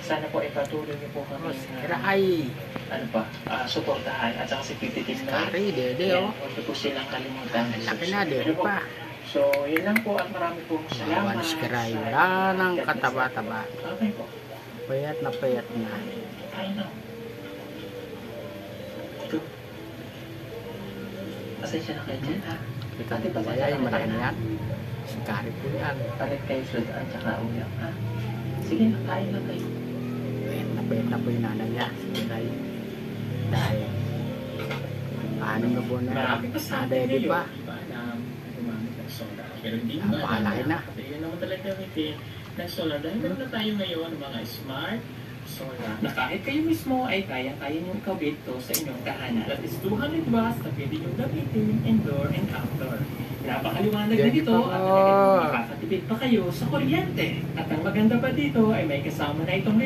sana po ay patuloy niyo po kami Kiray. ano pa, suportahan at saka si Pipitin na. Kari, dede, oh. Huwag po silang kalimutan. Laki na, dede pa. So, yun lang po at marami pong salamat. Walis kiray. Wala nang kataba-taba. Okay po. Payat na payat na. I know. Ito. Pasensya na kayo dyan, ha? Kita mo ba yan? Malaki na yan. Si Kari po yan. Palit kayo sudan at saka ulam, ha? Sige na, kain lang kayo. Payat na po yung nanay niya. Si Kiray. Dahil paano na po na nadede pa. Pero hindi ba Napakalaki na. yun naman talaga gamitin ng solar dahil meron na tayo ngayon mga smart solar na kahit kayo mismo ay kaya nyo ikabit to sa inyong tahanan. That is 200 watts na pwede nyo gamitin indoor and outdoor. Napakaliwanag na dito at talagang makakatipid pa kayo sa kuryente. At ang maganda pa dito ay may kasama na itong